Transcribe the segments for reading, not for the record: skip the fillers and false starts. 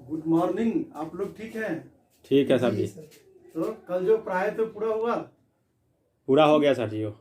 Good morning. आप लोग ठीक हैं? ठीक है सर जी। तो कल जो पढ़ाए थे पूरा हुआ? पूरा हो गया सर जी। हो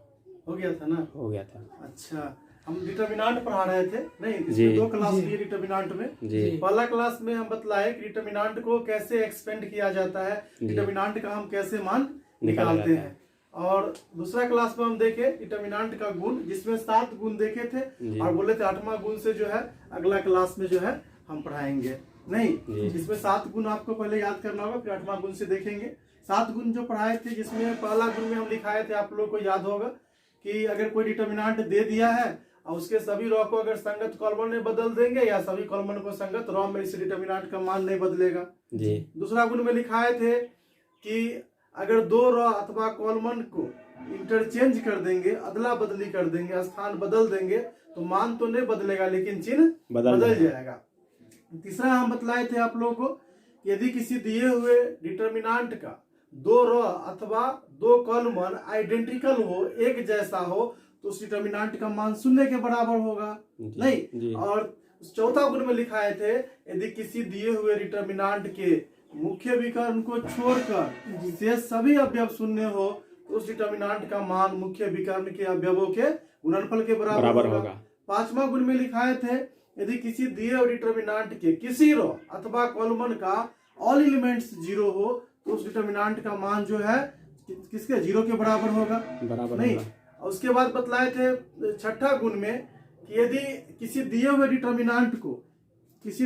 गया था ना? हो गया था। अच्छा, हम डिटर्मिनेंट पढ़ा रहे थे नहीं, जी। इसमें 2 क्लास लिए डिटर्मिनेंट में। जी। पहला क्लास में हम बतलाए कि डिटर्मिनेंट को कैसे एक्सपेंड किया जाता है, डिटर्मिनेंट का हम कैसे मान निकालते हैं। और दूसरा क्लास में हम देखे डिटर्मिनेंट का गुण, जिसमें 7 गुण देखे थे और बोले थे 8वां गुण से जो है अगला क्लास में जो है हम पढ़ाएंगे। नहीं, इसमें 7 गुण आपको पहले याद करना होगा, फिर 8वां गुण से देखेंगे। 7 गुण जो पढ़ाए थे, जिसमें पहला गुण में हम लिखाए थे, आप लोग को याद होगा कि अगर कोई डिटर्मिनेंट दे दिया है और उसके सभी रॉ को अगर संगत कॉलम में बदल देंगे या सभी कॉलम को संगत रॉ में, इस डिटर्मिनेंट का मान नहीं बदलेगा। जी। दूसरा गुण में लिखाए थे कि अगर 2 रॉ अथवा कॉलम को इंटरचेंज कर देंगे, अदला बदली कर देंगे, स्थान बदल देंगे, तो मान तो नहीं बदलेगा लेकिन चिन्ह बदल जाएगा। तीसरा हम बतलाए थे आप लोगों को कि यदि किसी दिए हुए डिटर्मिनेंट का 2 रॉ अथवा 2 कॉलम आइडेंटिकल हो, एक जैसा हो, तो उस डिटर्मिनेंट का मान 0 के बराबर होगा। नहीं। और चौथा गुण में लिखाए थे यदि किसी दिए हुए डिटर्मिनेंट के मुख्य विकर्ण को छोड़कर शेष सभी अवयव 0 हो, तो उस डिटर्मिनेंट का मान मुख्य विकर्ण के अवयवों के गुणनफल के बराबर होगा। 5वां गुण में लिखाए थे यदि किसी दिए हुए डिटर्मिनेंट के किसी रो अथवा कॉलम का ऑल एलिमेंट्स 0 हो, तो उस डिटर्मिनेंट का मान जो है किसके 0 के बराबर होगा। नहीं। और उसके बाद बतलाए थे 6ठा गुण में कि यदि किसी दिए हुए डिटर्मिनेंट को किसी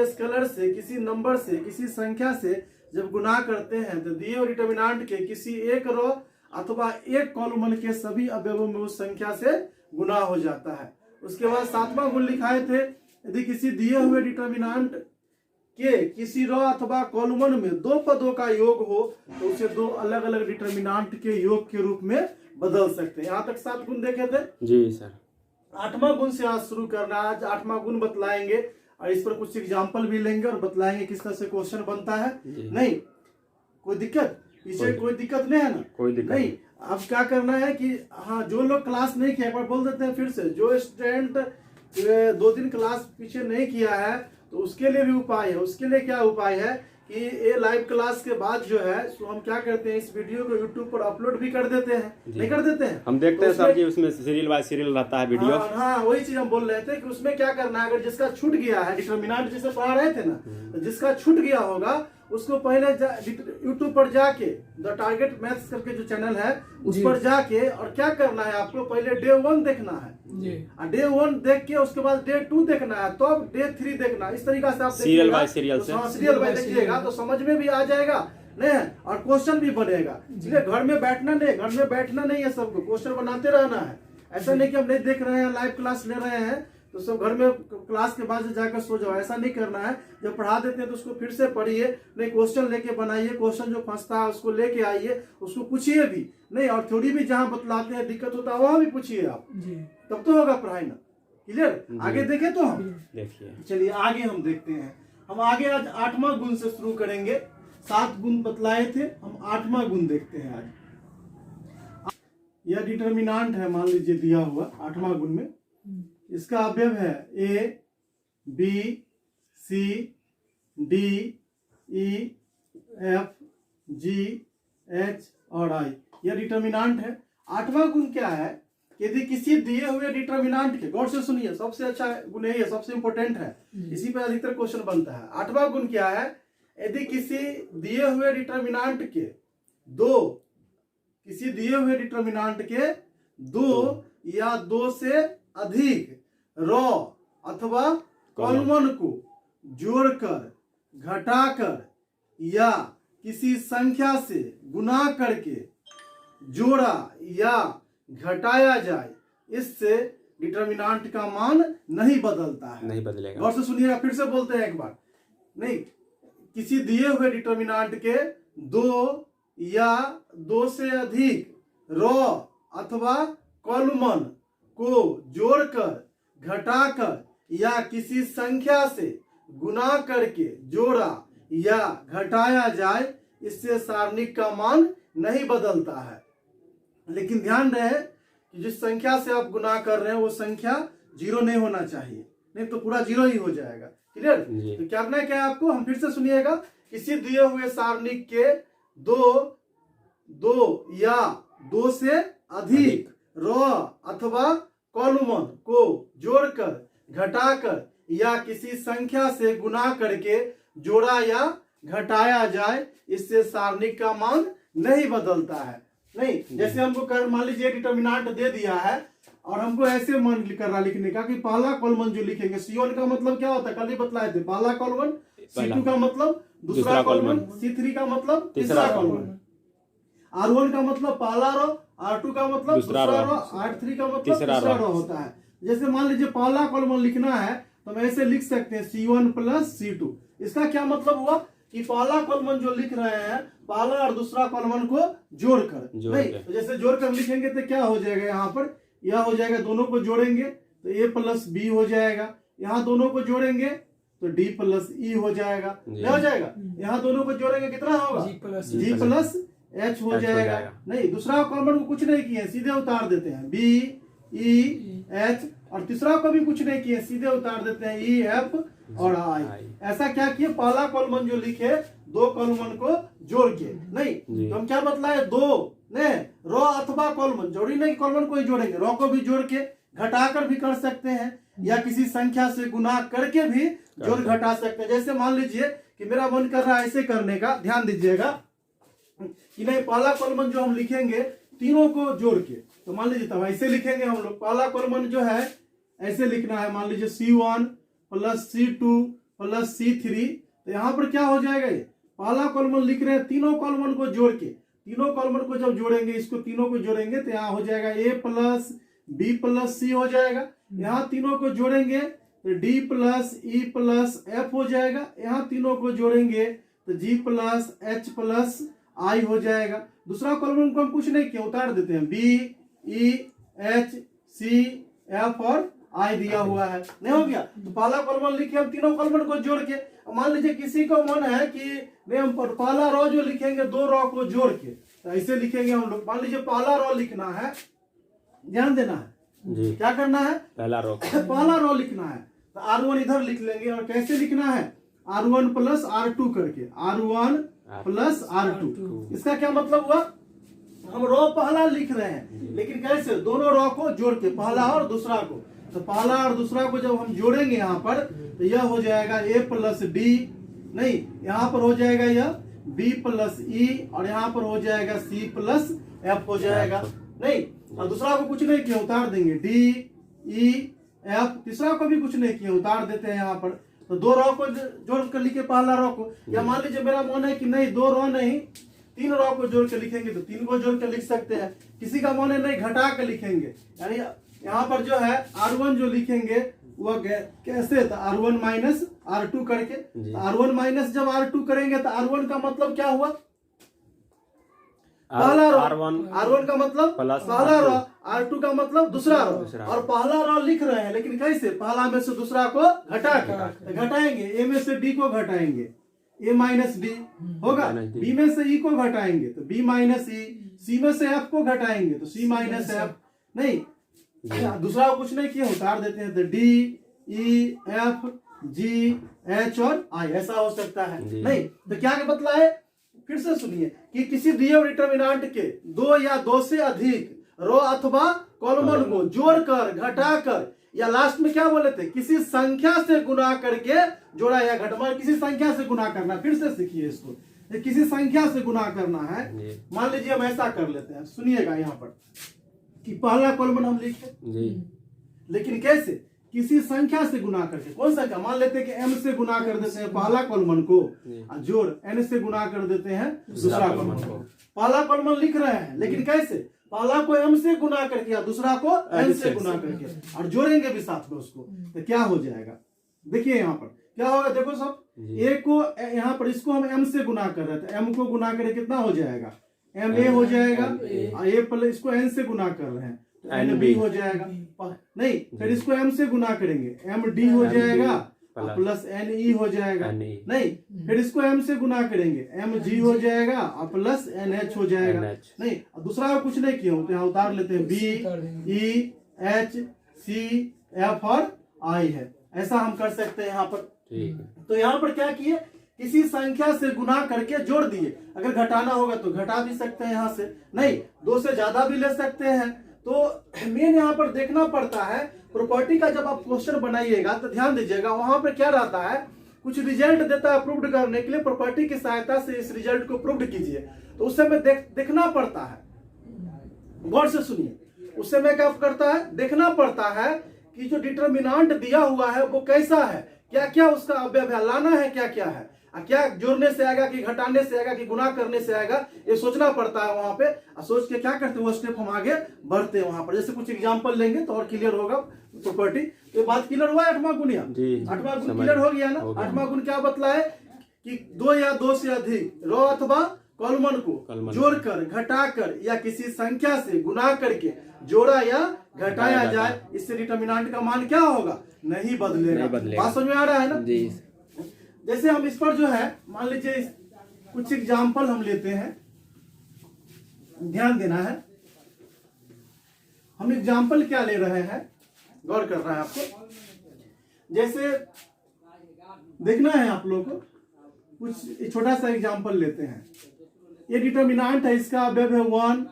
स्केलर से, किसी नंबर से, किसी संख्या से जब गुना करते हैं, तो दिए हुए डिटर्मिनेंट के किसी एक रो अथवा एक कॉलम के सभी अवयवों में उस संख्या से गुना हो जाता है। उसके बाद 7वां गुण लिखाए थे यदि किसी दिए हुए डिटर्मिनेंट के किसी रो अथवा कॉलम में 2 पदों का योग हो, तो उसे 2 अलग अलग डिटर्मिनेंट के योग के रूप में बदल सकते हैं। यहाँ तक 7 गुण देखे थे। जी सर। 8वां गुण से आज शुरू करना है। आज 8वां गुण बतलाएंगे और इस पर कुछ एग्जाम्पल भी लेंगे और बतलाएंगे किस तरह से क्वेश्चन बनता है। नहीं, कोई दिक्कत पीछे कोई दिक्कत नहीं है ना? कोई दिक्कत नहीं। अब क्या करना है कि हाँ, जो लोग क्लास नहीं किया, एक बार बोल देते हैं फिर से, जो स्टूडेंट 2 दिन क्लास पीछे नहीं किया है, तो उसके लिए भी उपाय है। उसके लिए क्या उपाय है कि ये लाइव क्लास के बाद जो है सो हम क्या करते हैं, इस वीडियो को यूट्यूब पर अपलोड भी कर देते हैं। नहीं कर देते हैं? हम देखते हैं सर जी, उसमें सीरियल बाय सीरियल रहता है वीडियो। हाँ, वही चीज हम बोल रहे थे कि उसमें क्या करना है, अगर जिसका छूट गया है डिटर्मिनेंट जिसे पढ़ा रहे थे ना, तो जिसका छूट गया होगा उसको पहले यूट्यूब पर जाके द टारगेट मैथ्स करके जो चैनल है उस पर जाके और क्या करना है, आपको पहले डे 1 देखना है। डे 1 देख के उसके बाद डे 2 देखना है, तो अब डे 3 देखना। इस तरीका से आप सीरियल बाय देखिएगा तो समझ में भी आ जाएगा नहीं, और क्वेश्चन भी बनेगा। इसलिए घर में बैठना नहीं है, सबको क्वेश्चन बनाते रहना है। ऐसा नहीं कि हम नहीं देख रहे हैं, लाइव क्लास ले रहे हैं तो सब घर में क्लास के बाद जाकर सो जाओ, ऐसा नहीं करना है। जब पढ़ा देते हैं तो उसको फिर से पढ़िए, नहीं क्वेश्चन लेके बनाइए, क्वेश्चन जो फंसता है उसको लेके आइए, उसको पूछिए भी नहीं, और थोड़ी भी जहाँ बतलाते हैं दिक्कत होता है वहां भी पूछिए आप, तब तो होगा पढ़ाई ना। क्लियर? आगे देखे तो हम देखिए, चलिए आगे हम देखते हैं। हम आगे आज 8वां गुण से शुरू करेंगे। 7 गुण बतलाए थे, हम 8वां गुण देखते हैं आज। यह डिटर्मिनेंट है, मान लीजिए दिया हुआ 8वां गुण में, इसका अवयव है A, B, C, D, E, F, G, H और I। यह डिटर्मिनेंट है। 8वां गुण क्या है, यदि किसी दिए हुए डिटर्मिनेंट के, गौर से सुनिए, सबसे अच्छा गुण यही है, सबसे इंपॉर्टेंट है, इसी पे अधिकतर क्वेश्चन बनता है। 8वां गुण क्या है, यदि किसी दिए हुए डिटर्मिनेंट के 2 या 2 से अधिक रॉ अथवा कॉलम को जोड़कर, घटाकर या किसी संख्या से गुना करके जोड़ा या घटाया जाए, इससे डिटर्मिनेंट का मान नहीं बदलता है। नहीं बदलेगा। और से सुनिएगा, फिर से बोलते हैं एक बार। नहीं, किसी दिए हुए डिटर्मिनेंट के 2 या 2 से अधिक रॉ अथवा कॉलम को जोड़कर, घटाकर या किसी संख्या से गुना करके जोड़ा या घटाया जाए, इससे सारणिक का मान नहीं बदलता है। लेकिन ध्यान रहे कि जिस संख्या से आप गुना कर रहे हैं वो संख्या 0 नहीं होना चाहिए। नहीं तो पूरा जीरो ही हो जाएगा। क्लियर? जी। तो क्या करना है, क्या है आपको, हम फिर से सुनिएगा। किसी दिए हुए सारणिक के दो या दो से अधिक रो अथवा कॉलमन को जोड़कर, घटाकर या किसी संख्या से गुना करके जोड़ा या घटाया जाए, इससे सारणिक का मान नहीं बदलता है। नहीं, जैसे हमको कर मान लीजिए डिटर्मिनेंट दे दिया है और हमको ऐसे मन करना लिखने का कि पहला कॉलमन जो लिखेंगे C1 का मतलब क्या होता है, कल ही बतलाए थे, पहला कॉलमन, C2 का मतलब दूसरा कॉलमन, C3 का मतलब तीसरा कॉलमन, R1 का मतलब पहला रो, R2 का मतलब दूसरा रो, R3 का मतलब तीसरा रो होता है। जैसे मान लीजिए पहला कॉलमन लिखना है तो हम ऐसे लिख सकते हैं C1 प्लस C2। इसका क्या मतलब हुआ कि पहला कॉलमन जो लिख रहे हैं पहला और दूसरा कॉलमन को जोड़कर, नहीं तो जैसे जोड़कर लिखेंगे तो क्या हो जाएगा, यहाँ पर यह हो जाएगा, दोनों को जोड़ेंगे तो A प्लस B हो जाएगा, यहाँ दोनों को जोड़ेंगे तो D प्लस E हो जाएगा, क्या हो जाएगा, यहाँ दोनों को जोड़ेंगे कितना होगा, G प्लस H हो जाएगा। नहीं, दूसरा कॉलमन को कुछ नहीं किए, सीधे उतार देते हैं B E H, और तीसरा को भी कुछ नहीं किए, सीधे उतार देते हैं E F और I। ऐसा क्या किए, पहला कॉलमन जो लिखे दो कॉलमन को जोड़ के, नहीं तो हम क्या बतलाए, दो ने रो अथवा कॉलमन, जोड़ी नहीं कॉलमन को ही जोड़ेंगे, रो को भी जोड़ के घटाकर भी कर सकते हैं या किसी संख्या से गुना करके भी जोड़ घटा सकते हैं। जैसे मान लीजिए कि मेरा मन कर रहा है ऐसे करने का, ध्यान दीजिएगा कि नहीं, पहला कॉलमन जो हम लिखेंगे तीनों को जोड़ के, तो मान लीजिए तब ऐसे लिखेंगे हम लोग, पहला कॉलमन जो है ऐसे लिखना है, मान लीजिए C1 plus C2 plus C3, तो यहाँ पर क्या हो जाएगा, ये पहला कॉलमन लिख रहे हैं, तीनों कॉलमन को जोड़ के, तीनों कॉलमन को जब जोड़ेंगे, इसको तीनों को जोड़ेंगे तो यहाँ हो जाएगा A plus B plus C हो जाएगा, यहाँ तीनों को जोड़ेंगे तो D plus E plus F हो जाएगा, यहाँ तीनों को जोड़ेंगे तो G plus H plus I हो जाएगा। दूसरा कॉलमन को हम कुछ नहीं किया, उतार देते हैं, B E H C F और I दिया हुआ है, नहीं हो गया। तो पहला कॉलमन लिखे हम तीनों कॉलमन को जोड़ के, मान लीजिए किसी को मन है कि नहीं हम पहला रो जो लिखेंगे दो रो को जोड़ के, तो ऐसे लिखेंगे हम लोग, मान लीजिए पहला रो लिखना है, ध्यान देना है जी। क्या करना है, पहला रो लिखना है तो R1 इधर लिख लेंगे, और कैसे लिखना है, R1 प्लस R2 करके, R1 प्लस R2। इसका क्या मतलब हुआ, हम रो पहला लिख रहे हैं लेकिन कैसे, दोनों रो को जोड़ के, पहला और दूसरा को, तो पहला और दूसरा को जब हम जोड़ेंगे यहाँ पर तो यह हो जाएगा A प्लस D, नहीं यहाँ पर हो जाएगा यह B प्लस E, और यहाँ पर हो जाएगा C प्लस F हो जाएगा। नहीं, और दूसरा को कुछ नहीं किया, उतार देंगे D E F, तीसरा को भी कुछ नहीं किया, उतार देते हैं यहाँ पर, तो दो रो को जोड़ कर लिखे पहला रो को, या मान लीजिए मेरा मन है कि नहीं दो रो नहीं तीन रो को जोड़ के लिखेंगे तो तीन को जोड़ के लिख सकते हैं। किसी का मन है नहीं घटा के लिखेंगे, यानी यहाँ पर जो है R1 जो लिखेंगे वह कैसे, तो R1 माइनस R2 करके, R1 माइनस जब R2 करेंगे तो R1 का मतलब क्या हुआ, पहला रो, R1 का मतलब पहला रो, R2 का मतलब दूसरा रो, और पहला रो लिख रहे हैं लेकिन कैसे, पहला में से दूसरा को घटा के, घटाएंगे A में से D को घटाएंगे, A माइनस D होगा, B में से E को घटाएंगे तो B माइनस E, C में से F को घटाएंगे तो C माइनस F। नहीं, दूसरा को कुछ नहीं किया, उतार देते हैं तो D E F G H और I, ऐसा हो सकता है। नहीं तो क्या बतला है, फिर से सुनिए कि किसी दिए हुए डिटर्मिनेंट के दो या दो से अधिक रो अथवा कॉलमन को जोड़कर, घटाकर, या लास्ट में क्या बोले थे, किसी संख्या से गुना करके जोड़ा या घटा, किसी संख्या से गुना करना, फिर से सीखिए इसको, किसी संख्या से गुना करना है। मान लीजिए हम ऐसा कर लेते हैं, सुनिएगा यहाँ पर कि पहला कॉलमन हम लिखे लेकिन कैसे, किसी संख्या से गुना करके, कौन संख्या, मान लेते हैं कि M से गुना कर देते हैं पहला कॉलमन को, जोड़ N से गुना कर देते हैं दूसरा कॉलमन को। पहला कॉलमन लिख रहे हैं लेकिन कैसे, पहला को M से गुना करके या दूसरा को N से गुना करके, और जोड़ेंगे भी साथ में उसको, तो क्या हो जाएगा, देखिए यहाँ पर क्या होगा, देखो सब, A को यहाँ पर इसको हम M से गुना कर रहे थे, M को गुना करके कितना हो जाएगा, MA हो जाएगा, A प्लस इसको N से गुना कर रहे हैं तो NB हो जाएगा, नहीं फिर इसको M से गुना करेंगे MD हो जाएगा प्लस NE हो जाएगा, नहीं फिर इसको M से गुना करेंगे MG हो जाएगा और प्लस NH हो जाएगा। नहीं, दूसरा कुछ नहीं किया, तो यहाँ उतार लेते हैं B E H C F और I है। ऐसा हम कर सकते हैं यहाँ पर। ठीक है। तो यहाँ पर क्या किए, किसी संख्या से गुना करके जोड़ दिए। अगर घटाना होगा तो घटा भी सकते हैं यहाँ से, नहीं 2 से ज्यादा भी ले सकते हैं। तो मेन यहाँ पर देखना पड़ता है प्रॉपर्टी का। जब आप क्वेश्चन बनाइएगा तो ध्यान दीजिएगा, वहां पर क्या रहता है, कुछ रिजल्ट देता है प्रूव करने के लिए, प्रॉपर्टी की सहायता से इस रिजल्ट को प्रूव कीजिए। तो उस समय देखना पड़ता है, गौर से सुनिए, उस समय क्या करता है, देखना पड़ता है कि जो डिटर्मिनांट दिया हुआ है वो कैसा है, क्या क्या उसका अवयव है, लाना है क्या क्या है, क्या जोड़ने से आएगा कि घटाने से आएगा कि गुना करने से आएगा, ये सोचना पड़ता है वहां पे। सोच के क्या करते हैं वो स्टेप हम आगे बढ़ते हैं वहां पर। जैसे कुछ एग्जांपल लेंगे तो और क्लियर होगा प्रॉपर्टी। तो बात क्लियर हुआ है 8वां गुण, या 8वां गुण क्लियर हो गया ना। 8वां गुण क्या बतला है कि 2 या 2 से अधिक रो अथवा कॉलमन को जोड़कर, घटाकर या किसी संख्या से गुना करके जोड़ा या घटाया जाए, इससे डिटर्मिनेंट का मान क्या होगा, नहीं बदलेगा। बात समझ में आ रहा है ना जी। जैसे हम इस पर जो है, मान लीजिए कुछ एग्जाम्पल हम लेते हैं, ध्यान देना है। हम एग्जाम्पल क्या ले रहे हैं, गौर कर रहा है आपको। जैसे देखना है आप लोग को, कुछ छोटा सा एग्जाम्पल लेते हैं। ये डिटर्मिनेंट है, इसका अवयव है 1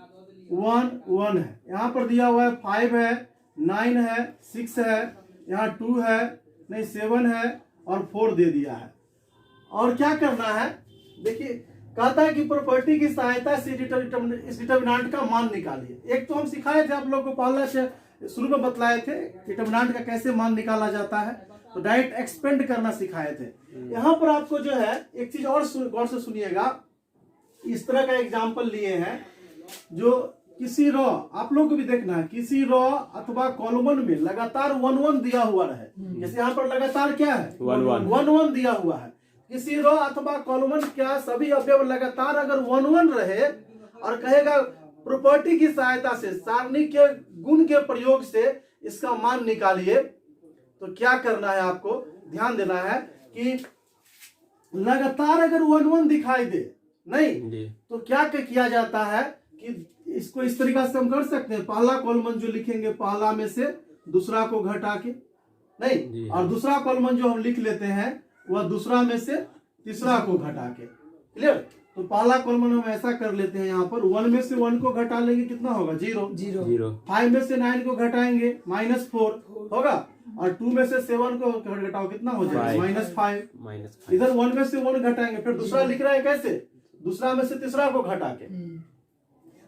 1 1 है। यहाँ पर दिया हुआ है 5 है, 9 है, 6 है, यहाँ 2 है, नहीं 7 है और 4 दे दिया है। और क्या करना है, देखिए कहता है कि प्रॉपर्टी की सहायता से इस डिटर्मिनेंट का मान निकालिए। एक तो हम सिखाए थे आप लोग को, पहला से शुरू में बतलाए थे डिटर्मिनेंट का कैसे मान निकाला जाता है, तो डायरेक्ट एक्सपेंड करना सिखाए थे। यहाँ पर आपको जो है एक चीज और गौर से सुनिएगा, इस तरह का एग्जाम्पल लिए हैं जो किसी रो, आप लोग को भी देखना है, किसी रो अथवा कॉलमन में लगातार 1 1 दिया हुआ रहे। जैसे यहाँ पर लगातार क्या है 1 1 दिया हुआ है। किसी रो अथवा कॉलमन क्या सभी अवयव लगातार अगर 1 1 रहे और कहेगा प्रॉपर्टी की सहायता से सारणी के गुण के प्रयोग से इसका मान निकालिए, तो क्या करना है आपको, ध्यान देना है कि लगातार अगर 1 1 दिखाई दे नहीं तो क्या किया जाता है कि इसको इस तरीका से हम कर सकते हैं। पहला कॉलमन जो लिखेंगे, पहला में से दूसरा को घटा के, नहीं, और दूसरा कॉलमन जो हम लिख लेते हैं वह दूसरा में से तीसरा को घटा के। क्लियर। तो पहला कॉलमन हम ऐसा कर लेते हैं, यहाँ पर 1 में से 1 को घटा लेंगे, कितना होगा 0। 5 में से 9 को घटाएंगे -4 होगा, और 2 में से 7 को घटाओ कितना हो जाएगा -5। इधर 1 में से 1 घटाएंगे, फिर दूसरा लिख रहा है कैसे, दूसरा में से तीसरा को घटा के।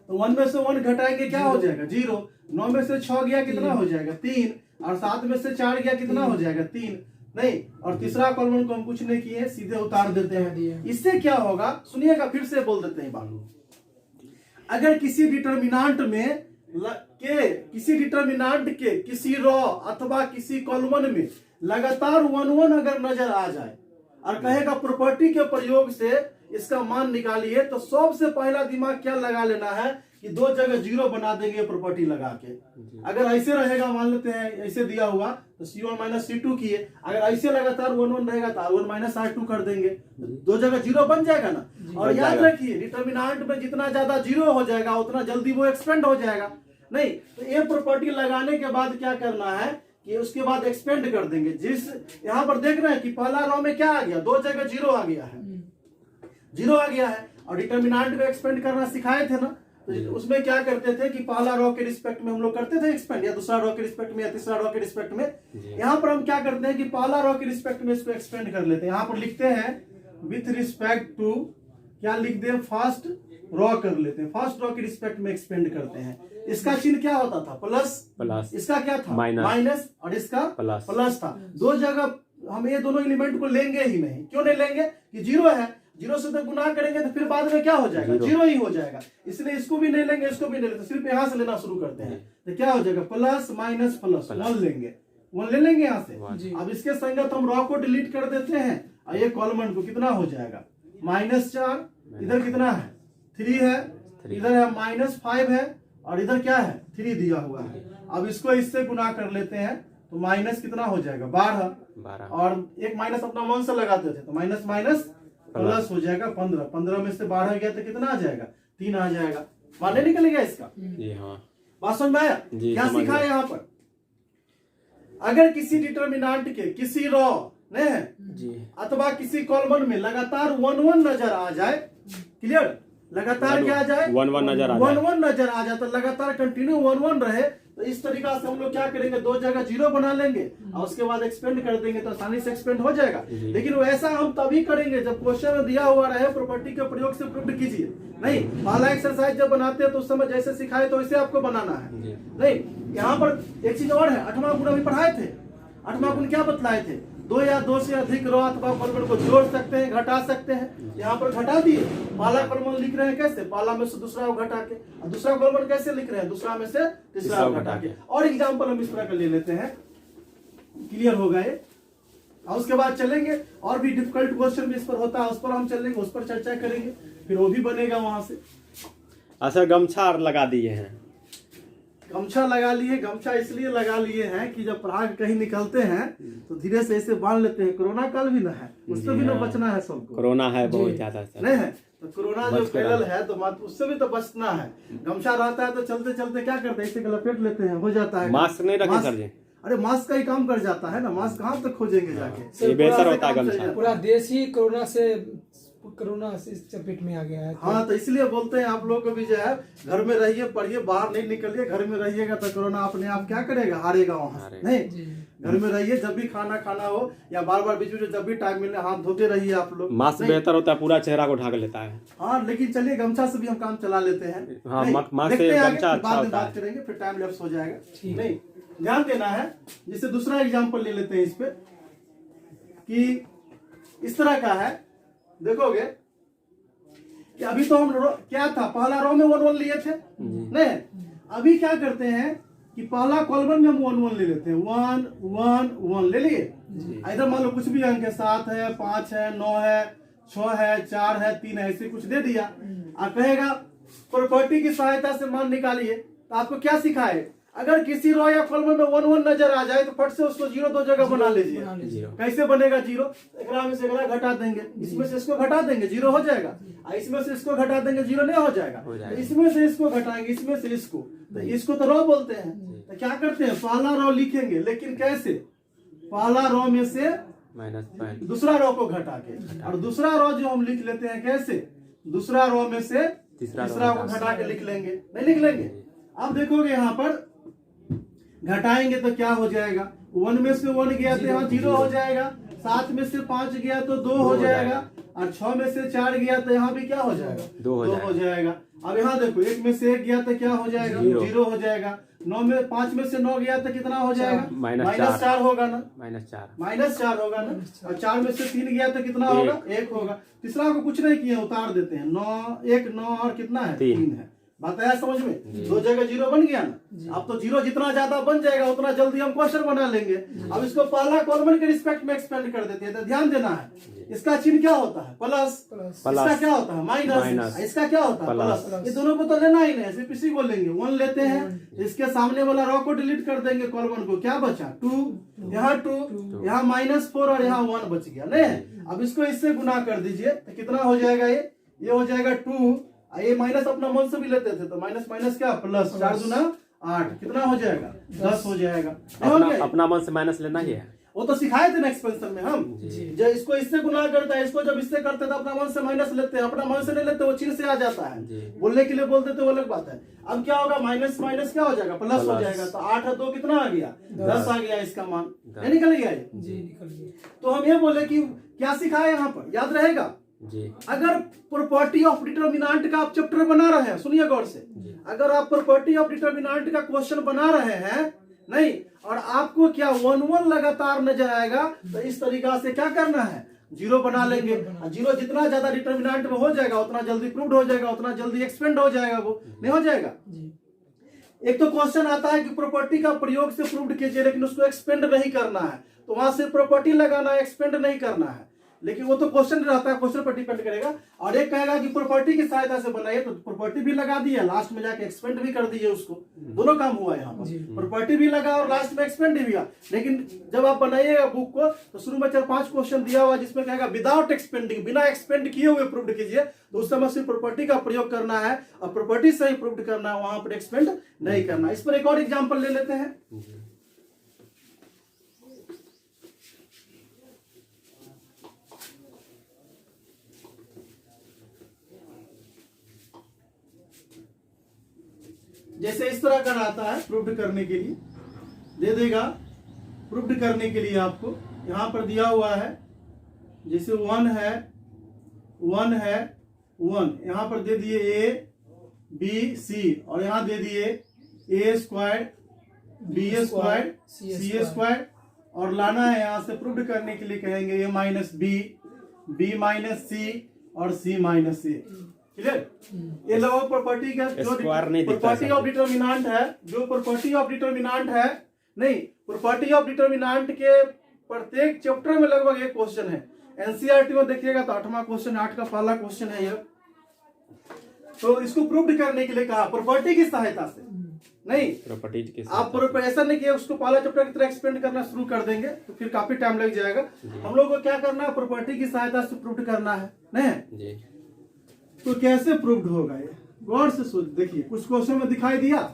तो 1 में से 1 घटाएंगे क्या हो जाएगा 0। 9 में से 6 गया कितना हो जाएगा 3, और 7 में से 4 गया कितना हो जाएगा 3, नहीं, और तीसरा कॉलम को हम कुछ नहीं किए, सीधे उतार देते हैं। इससे क्या होगा, सुनिएगा, फिर से बोल देते हैं बात। अगर किसी डिटर्मिनेंट में किसी डिटर्मिनेंट के किसी रो अथवा किसी कॉलमन में लगातार 1 1 अगर नजर आ जाए और कहेगा प्रॉपर्टी के प्रयोग से इसका मान निकालिए, तो सबसे पहला दिमाग क्या लगा लेना है कि 2 जगह 0 बना देंगे प्रॉपर्टी लगा के। अगर ऐसे रहेगा, मान लेते हैं ऐसे दिया हुआ तो C1 - C2 किए, अगर ऐसे लगातार 1 1 रहेगा तो R1 - R2 कर देंगे, 2 जगह 0 बन जाएगा ना। और याद रखिए डिटर्मिनेंट में जितना ज्यादा 0 हो जाएगा उतना जल्दी वो एक्सपेंड हो जाएगा। नहीं तो ये प्रॉपर्टी लगाने के बाद क्या करना है कि उसके बाद एक्सपेंड कर देंगे। जिस यहाँ पर देख रहे हैं कि पहला रो में क्या आ गया, 2 जगह 0 आ गया है, 0 आ गया है, और डिटर्मिनेंट को एक्सपेंड करना सिखाए थे ना। तो उसमें क्या करते थे कि पहला रो के रिस्पेक्ट में हम लोग करते थे एक्सपेंड, या दूसरा रो के रिस्पेक्ट में या तीसरा रो के रिस्पेक्ट में। यहाँ पर हम क्या करते हैं कि पहला रो के रिस्पेक्ट में इसको एक्सपेंड कर लेते हैं। यहाँ पर लिखते हैं विथ रिस्पेक्ट टू, क्या लिख दे, फर्स्ट रो कर लेते हैं, फर्स्ट रो के रिस्पेक्ट में एक्सपेंड करते हैं। इसका चिन्ह क्या होता था, प्लस, इसका क्या था माइनस, और इसका प्लस था। 2 जगह हम ये दोनों एलिमेंट को लेंगे ही नहीं। क्यों नहीं लेंगे कि 0 है, 0 से तो गुना करेंगे तो फिर बाद में क्या हो जाएगा 0 ही हो जाएगा, इसलिए इसको भी नहीं लेंगे, इसको भी नहीं लेंगे, सिर्फ यहाँ से लेना शुरू करते हैं। तो क्या हो जाएगा प्लस माइनस प्लस 1 लेंगे, 1 ले लेंगे यहाँ से। अब इसके संगत हम रो को डिलीट कर देते हैं और ये कॉलमन को कितना हो जाएगा -4, इधर कितना है 3 है, इधर है -5 है, और इधर क्या है 3 दिया हुआ है। अब इसको इससे गुना कर लेते हैं तो माइनस कितना हो जाएगा 12, और एक माइनस अपना मन से लगाते थे तो माइनस माइनस प्लस हो जाएगा 15। 15 में से 12 गया तो कितना आ जाएगा 3 आ जाएगा। माने निकल गया इसका। बात समझ में आया क्या सीखा है यहाँ पर। अगर किसी डिटर्मिनेंट के किसी रॉ ने जी अथवा किसी कॉलम में लगातार 1-1 नजर आ जाए, क्लियर, लगातार क्या आ जाए, 1-1 नजर आ जाए। 1-1 नजर आ जाए, तो लगातार कंटिन्यू 1-1 रहे, तो इस तरीका से हम लोग क्या करेंगे, दो जगह 0 बना लेंगे और उसके बाद एक्सपेंड कर देंगे, तो आसानी से एक्सपेंड हो जाएगा। लेकिन वैसा हम तभी करेंगे जब क्वेश्चन में दिया हुआ रहे प्रॉपर्टी के प्रयोग से प्रूव कीजिए। नहीं, पहला एक्सरसाइज जब बनाते हैं तो उस समय जैसे सिखाए तो वैसे आपको बनाना है। नहीं, यहाँ पर एक चीज और है, 8वां गुण अभी पढ़ाए थे। 8वां गुण क्या बतलाए थे, 2 या 2 से अधिक रो अथवा कॉलम को जोड़ सकते हैं, घटा सकते हैं। यहाँ पर घटा दिए, पहला कॉलम लिख रहे हैं कैसे, पहला में से दूसरा को घटा के, और दूसरा कॉलम कैसे लिख रहे हैं, दूसरा में से तीसरा को घटा के। और एग्जाम्पल हम इस तरह का ले लेते हैं, क्लियर होगा ये। और उसके बाद चलेंगे और भी डिफिकल्ट क्वेश्चन भी इस पर होता है, उस पर हम चलेंगे, उस पर चर्चा करेंगे, फिर वो भी बनेगा वहां से। अच्छा, गमछा लगा दिए हैं। गमछा लगा लिए, गमछा इसलिए लगा लिए हैं कि जब पढ़ा के कहीं निकलते हैं तो धीरे से ऐसे बांध लेते हैं। कोरोना काल भी ना है, उससे भी ना बचना है सबको, कोरोना है बहुत ज्यादा सर। नहीं है तो कोरोना जो फैलल है तो उससे भी तो बचना है। गमछा रहता है तो चलते चलते क्या करते हैं, इसे लपेट लेते हैं, हो जाता है। मास्क नहीं रखे सर जी। अरे मास्क का ही काम कर जाता है ना, मास्क कहाँ तक खोजेंगे जाके, ये बेहतर होता है गमछा। पूरा देश ही कोरोना से इस चपेट में आ गया है। हाँ, तो इसलिए बोलते हैं आप लोगों को भी जो है घर में रहिए, पढ़िए, बाहर नहीं निकलिए। घर में रहिएगा तो कोरोना अपने आप क्या करेगा, हारेगा वहां। नहीं, घर में रहिए, जब भी खाना हो या बार बार बीच में जब भी टाइम मिले हाथ धोते रहिए आप लोग। मास्क बेहतर होता है, पूरा चेहरा को ढक लेता है। हाँ, लेकिन चलिए गमछा से भी हम काम चला लेते हैं। हाँ, नहीं, मास्क से देखते हैं गमछा आगे, अच्छा बाद में होता बात है। करेंगे, फिर टाइम लैप्स हो जाएगा। नहीं, ध्यान देना है। जैसे दूसरा एग्जाम्पल ले लेते हैं इस पे, कि इस तरह का है, देखोगे कि अभी तो हम क्या था, पहला रो में 1-1 लिए थे। नहीं, अभी क्या करते हैं कि पहला कॉलम में हम 1-1 ले लेते हैं, 1-1-1 ले लिए। इधर मान लो कुछ भी अंक है, 7 है, 5 है, 9 है, 6 है, 4 है, 3 है, ऐसे कुछ दे दिया। आप कहेगा प्रॉपर्टी की सहायता से मान निकालिए, तो आपको क्या सिखाए, अगर किसी रो या कॉलम में 1-1 नजर आ जाए तो फट से उसको 0 दो जगह बना लीजिए। कैसे बनेगा 0, एकरा में से एकरा घटा देंगे, इसमें से इसको घटा देंगे, 0 हो जाएगा। इसमें से इसको घटा देंगे, 0 नहीं हो जाएगा। तो इसमें से इसको घटाएंगे, इसमें से इसको, तो इसको तो रो बोलते हैं। तो क्या करते हैं, पहला रो लिखेंगे, लेकिन कैसे, पहला रो में से दूसरा रो को घटा के, और दूसरा रो जो हम लिख लेते हैं कैसे, दूसरा रो में से तीसरा को घटा के लिख लेंगे, नहीं लिख लेंगे। अब देखोगे यहाँ पर घटाएंगे तो क्या हो जाएगा, 1 में से 1 गया तो यहाँ 0 हो जाएगा, 7 में से 5 गया तो 2 हो जाएगा, और 6 में से 4 गया तो यहाँ भी क्या हो जाएगा, 2 हो जाएगा। अब यहाँ देखो 1 में से 1 गया तो क्या हो जाएगा, 0 हो जाएगा। 5 में से 9 गया तो कितना हो जाएगा, -4 होगा ना, -4 होगा ना। और 4 में से 3 गया तो कितना होगा, 1 होगा। तीसरा को कुछ नहीं किया, उतार देते हैं, 9 और कितना है, 3 है। बात आया समझ में, 2 जगह 0 बन गया ना। अब तो 0 जितना ज्यादा बन जाएगा उतना जल्दी हम क्वेश्चन बना लेंगे। अब इसको पहला कॉलम के रिस्पेक्ट में एक्सपेंड कर देते हैं, तो ध्यान देना है। इसका चिन्ह क्या होता है, प्लस, इसका क्या होता है, माइनस, इसका क्या होता है, प्लस। ये दोनों को तो लेना ही नहीं, सिर्फ इसी को लेंगे। 1 लेते हैं, इसके सामने वाला रो को डिलीट कर देंगे, कॉलम को, क्या बचा, 2, यहाँ 2, यहाँ -4 और यहाँ 1 बच गया। नहीं, अब इसको इससे गुना कर दीजिए तो कितना हो जाएगा, ये हो जाएगा 2। ये माइनस अपना मन से भी लेते थे, तो माइनस क्या, प्लस, 4 दूना 8, कितना हो जाएगा, 10 हो जाएगा। अपना मन से माइनस लेना ही है, वो तो सिखाए थे ना एक्सपेंशन में हम। जब इसको इससे गुना करता है, इसको जब इससे करते तो अपना मन से माइनस लेते हैं, अपना मन से नहीं लेते, वो चिन्ह से आ जाता है। बोलने के लिए बोलते थे वो अलग बात है। अब क्या होगा, माइनस क्या हो जाएगा, प्लस हो जाएगा। तो 8 और 2 कितना आ गया, 10 आ गया, इसका मान नहीं निकल गया ये। निकल गया। तो हम ये बोले कि क्या सिखाए यहाँ पर, याद रहेगा। अगर प्रॉपर्टी ऑफ डिटर्मिनेंट का आप चैप्टर बना रहे हैं, सुनिए गौर से, अगर आप प्रॉपर्टी ऑफ डिटर्मिनेंट का क्वेश्चन बना रहे हैं, नहीं, और आपको क्या 1-1 लगातार नजर आएगा, तो इस तरीका से क्या करना है, 0 बना लेंगे। 0 जितना ज्यादा डिटर्मिनेंट में हो जाएगा उतना जल्दी प्रूव्ड हो जाएगा, उतना जल्दी एक्सपेंड हो जाएगा, वो नहीं हो जाएगा। एक तो क्वेश्चन आता है कि प्रॉपर्टी का प्रयोग से प्रूव्ड कीजिए, लेकिन उसको एक्सपेंड नहीं करना है, तो वहां से प्रॉपर्टी लगाना है, एक्सपेंड नहीं करना है। लेकिन वो तो क्वेश्चन रहता है, क्वेश्चन पर डिपेंड करेगा। और एक कहेगा कि प्रॉपर्टी की सहायता से बनाइए, तो प्रॉपर्टी भी लगा दिया, लास्ट में जाके एक्सपेंड भी कर दिए उसको, दोनों काम हुआ यहाँ पर, प्रॉपर्टी भी लगा और लास्ट में एक्सपेंड भी हुआ। लेकिन जब आप बनाइएगा बुक को तो शुरू में 4-5 क्वेश्चन दिया हुआ जिसमें कहेगा विदाउट एक्सपेंडिंग, बिना एक्सपेंड किए हुए प्रूव्ड कीजिए, तो उस समय सिर्फ प्रॉपर्टी का प्रयोग करना है और प्रॉपर्टी से ही प्रूव्ड करना है, वहां पर एक्सपेंड नहीं करना। इस पर एक और एग्जाम्पल ले लेते हैं। जैसे इस तरह का रहता है प्रूव्ड करने के लिए, दे देगा प्रूव्ड करने के लिए आपको। यहाँ पर दिया हुआ है जैसे 1 है 1 है 1, यहाँ पर दे दिए ए बी सी, और यहाँ दे दिए ए स्क्वायर बी स्क्वायर सी स्क्वायर, और लाना है यहाँ से प्रूव्ड करने के लिए कहेंगे ए माइनस बी माइनस सी और सी माइनस ए। क्लियर? ये लोग प्रॉपर्टी का जो स्क्वायर नहीं दिखता प्रॉपर्टी ऑफ डिटर्मिनेंट है, जो प्रॉपर्टी ऑफ डिटर्मिनेंट है, नहीं, प्रॉपर्टी ऑफ डिटर्मिनेंट के प्रत्येक चैप्टर में लगभग एक क्वेश्चन है। एनसीईआरटी में देखिएगा तो 8वां क्वेश्चन, 8 का पहला क्वेश्चन है ये। तो इसको प्रूव्ड करने के लिए कहा प्रॉपर्टी की सहायता से, नहीं प्रॉपर्टी के आप ऐसा नहीं कि उसको पहला चैप्टर की तरह एक्सपेंड करना शुरू कर देंगे तो फिर काफी टाइम लग जाएगा। हम लोग को क्या करना है, प्रॉपर्टी की सहायता से प्रूव्ड करना है, नहीं? जी। तो कैसे प्रूव्ड होगा ये, गौर से सोच देखिए। कुछ क्वेश्चन में दिखाई दिया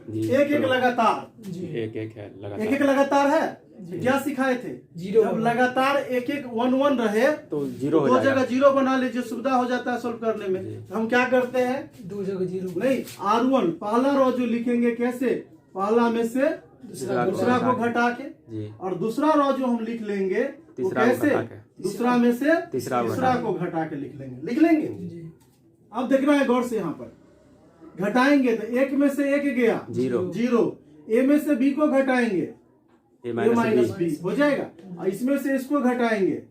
जी, एक एक लगातार, एक एक है लगातार, एक एक लगातार है। क्या सिखाए थे, जब लगातार एक एक 1 1 रहे तो जीरो हो दो जाएगा। जगह जीरो बना लीजिए, सुविधा हो जाता है सोल्व करने में। तो हम क्या करते हैं, 2 जगह 0 नहीं, R1 पहला रो जो लिखेंगे कैसे, पहला में से दूसरा को घटा के, जी, और दूसरा रो जो हम लिख लेंगे वो तीसरा को कैसे, घटा के। दूसरा में से तीसरा को घटा के लिख लेंगे। अब देखना है गौर से, यहाँ पर घटाएंगे तो एक में से एक गया जीरो, ए में से बी को घटाएंगे ए माइनस बी हो जाएगा, और इसमें से इसको घटाएंगे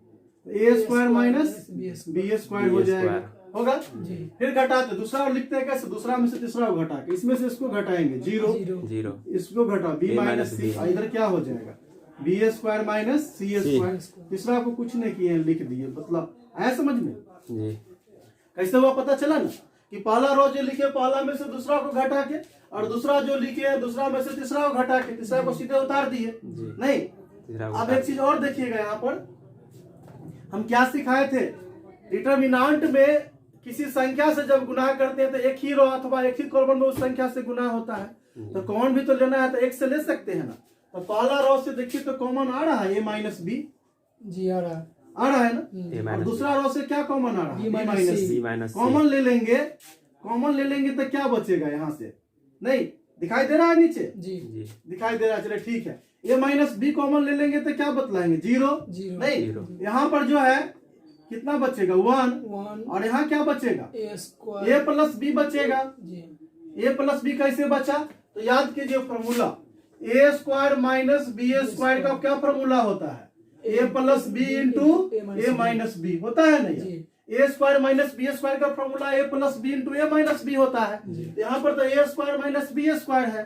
ए स्क्वायर माइनस बी स्क्वायर हो जाएगा, होगा। फिर घटाते दूसरा लिखते हैं कैसे, दूसरा में से तीसरा को घटा के इसमें से इसको घटाएंगे जीरो, इसको घटा बी माइनस सी, इधर क्या हो जाएगा बी स्क्वायर माइनस सी स्क्वायर। तीसरा को कुछ नहीं किए, लिख दिए, मतलब आया समझ में? कैसे हुआ पता चला ना, कि पहला रो जो लिखे पहला में से दूसरा को घटा के, और दूसरा जो लिखे दूसरा में से तीसरा को घटा के, तीसरा को सीधे उतार दिए, नहीं। अब एक चीज और देखिएगा, यहाँ पर हम क्या सिखाए थे, डिटर्मिनेंट में किसी संख्या से जब गुना करते हैं तो एक ही रो अथवा एक ही कॉलम में उस संख्या से गुना होता है, तो कॉमन भी तो लेना है, तो एक से ले सकते हैं ना। तो पहला रो से देखिए तो कॉमन आ रहा है ए माइनस बी, जी आ रहा है ना, और दूसरा रो से क्या कॉमन आ रहा है बी माइनस सी। कॉमन ले लेंगे तो क्या बचेगा यहाँ से, नहीं दिखाई दे रहा है नीचे, जी दिखाई दे रहा है, चलिए ठीक है। ए माइनस बी कॉमन ले लेंगे तो क्या बतलाएंगे, जीरो, नहीं, यहाँ पर जो है कितना बचेगा 1, और यहाँ क्या बचेगा ए प्लस बी बचेगा। ए प्लस बी कैसे बचा, तो याद कीजिए फॉर्मूला, ए स्क्वायर माइनस बी स्क्वायर का क्या फॉर्मूला होता है, ए प्लस बी इंटू ए माइनस बी होता है नहीं, ए स्क्वायर माइनस बी स्क्वायर का फॉर्मूला ए प्लस बी इंटू ए माइनस बी होता है। यहाँ पर तो ए स्क्वायर माइनस बी स्क्वायर है,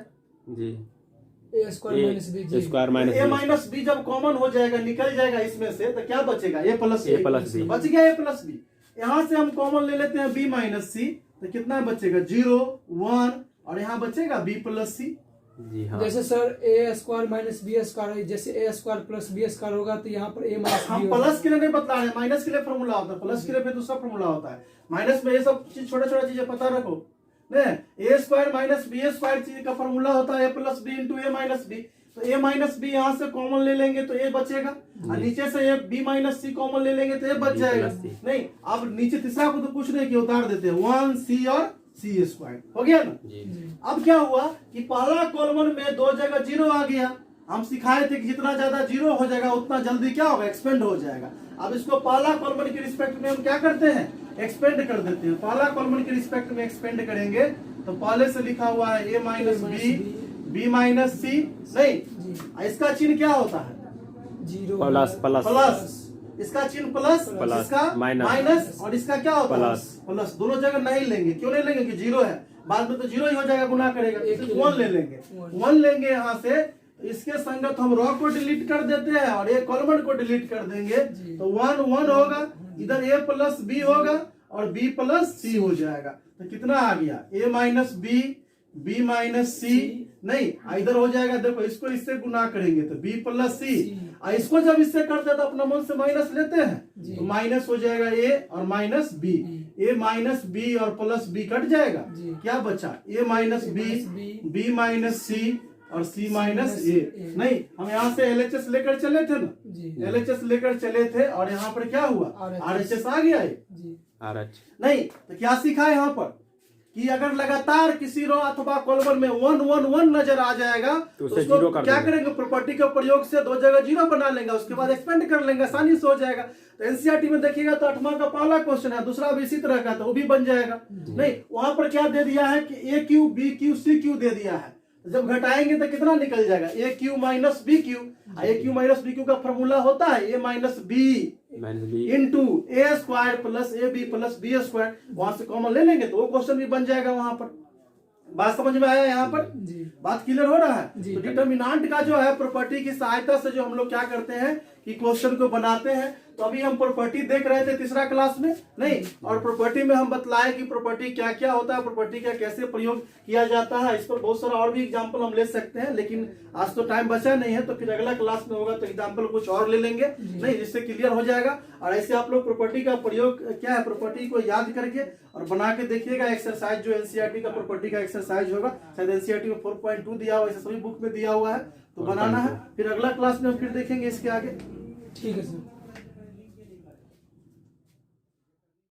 ए स्क्वायर माइनस बी जब कॉमन हो जाएगा, निकल जाएगा इसमें से, तो क्या बचेगा ए प्लस बी, बच गया ए प्लस बी। यहाँ से हम कॉमन ले लेते हैं बी माइनस सी, तो कितना बचेगा 0 1, और यहाँ बचेगा बी प्लस सी। जी हाँ। जैसे सर ए स्क्वायर माइनस बी स्क्वायर, जैसे ए स्क्वायर प्लस बी स्क्वायर होगा तो यहाँ पर ए माइनस हम प्लस के लिए नहीं बता रहे, माइनस के लिए फॉर्मूला होता है, प्लस के लिए फिर दूसरा फॉर्मूला होता है। माइनस में ये सब चीज छोटा छोटा चीजें पता रखो, नहीं, ए स्क्वायर माइनस बी स्क्वायर चीज का फॉर्मूला होता है ए प्लस बी इंटू ए माइनस बी। तो ए माइनस बी यहाँ से कॉमन ले लेंगे तो ए बचेगा, और नीचे से A B minus C common ले लेंगे तो ए बच जाएगा, नहीं। अब नीचे तीसरा को तो कुछ नहीं किया, उतार देते हैं 1 सी और सी स्क्वायर, हो गया ना। अब क्या हुआ कि पहला कॉलम में 2 जगह 0 आ गया। हम सिखाए थे कि जितना ज्यादा 0 हो जाएगा उतना जल्दी क्या होगा, एक्सपेंड हो जाएगा। अब इसको पहला कॉलम के रिस्पेक्ट में हम क्या करते हैं, एक्सपेंड कर देते हैं। पहला कॉलम के रिस्पेक्ट में एक्सपेंड करेंगे तो पहले से लिखा हुआ है a minus B B minus सी, नहीं, इसका चिन्ह क्या होता है, प्लस, इसका चिन्ह प्लस, इसका माइनस, और इसका क्या होता है प्लस। दोनों जगह नहीं लेंगे, क्यों नहीं लेंगे कि 0 है, बाद में तो 0 ही हो जाएगा, गुना करेगा, 1 ले लेंगे, 1 लेंगे यहाँ से। इसके संगत हम रो को डिलीट कर देते हैं और एक कॉलम को डिलीट कर देंगे, तो 1 1 होगा, इधर ए प्लस बी होगा और बी प्लस सी हो जाएगा। तो कितना आ गया, ए माइनस बी बी माइनस सी, नहीं, इधर हो जाएगा, देखो इसको इससे गुना करेंगे तो बी प्लस सी, इसको जब इससे करते हैं तो अपना मन से माइनस लेते हैं, तो माइनस हो जाएगा ए और माइनस बी, ए माइनस बी और प्लस बी कट जाएगा, क्या बचा ए माइनस बी माइनस सी और सी माइनस ए। नहीं, हम यहाँ से एलएचएस लेकर चले थे ना, एलएचएस लेकर चले थे और यहाँ पर क्या हुआ, आरएचएस आ गया है, नहीं। तो क्या सीखा है यहाँ पर, कि अगर लगातार किसी रो अथवा कॉलम में 1 1 1 नजर आ जाएगा तो तो उसे उसको जीरो कर क्या देंगे। करेंगे, प्रॉपर्टी के प्रयोग से 2 जगह जीरो बना लेंगे, उसके बाद एक्सपेंड कर लेंगे, आसानी से हो जाएगा। तो एनसीईआरटी में देखिएगा तो 8वां का पहला क्वेश्चन है, दूसरा भी इसी तरह का, तो वो भी बन जाएगा। नहीं, वहां पर क्या दे दिया है कि a cube b cube c cube दे दिया है, जब घटाएंगे तो कितना निकल जाएगा, a cube minus b cube. A cube minus b cube का फॉर्मूला होता है a minus b -b into a square plus a b plus b square, वहां से कॉमन ले लेंगे तो वो क्वेश्चन भी बन जाएगा वहां पर। बात समझ में आया यहाँ पर? जी बात क्लियर हो रहा है? जी। तो डिटर्मिनेंट का जो है प्रॉपर्टी की सहायता से जो हम लोग क्या करते हैं कि क्वेश्चन को बनाते हैं। तो अभी हम प्रॉपर्टी देख रहे थे तीसरा क्लास में, नहीं, और प्रॉपर्टी में हम बतलाए कि प्रॉपर्टी क्या क्या होता है, प्रॉपर्टी का कैसे प्रयोग किया जाता है। इस पर बहुत सारा और भी एग्जांपल हम ले सकते हैं, लेकिन आज तो टाइम बचा नहीं है, तो फिर अगला क्लास में होगा तो एग्जांपल कुछ और ले लेंगे, नहीं, जिससे क्लियर हो जाएगा। और ऐसे आप लोग प्रॉपर्टी का प्रयोग क्या है, प्रॉपर्टी को याद करके और बना के देखिएगा। एक्सरसाइज जो एनसीईआरटी का प्रॉपर्टी का एक्सरसाइज होगा, शायद एनसीईआरटी में 4.2 दिया हुआ है, ऐसे सभी बुक में दिया हुआ है, तो बनाना है। फिर अगला क्लास में हम फिर देखेंगे इसके आगे। ठीक है सर।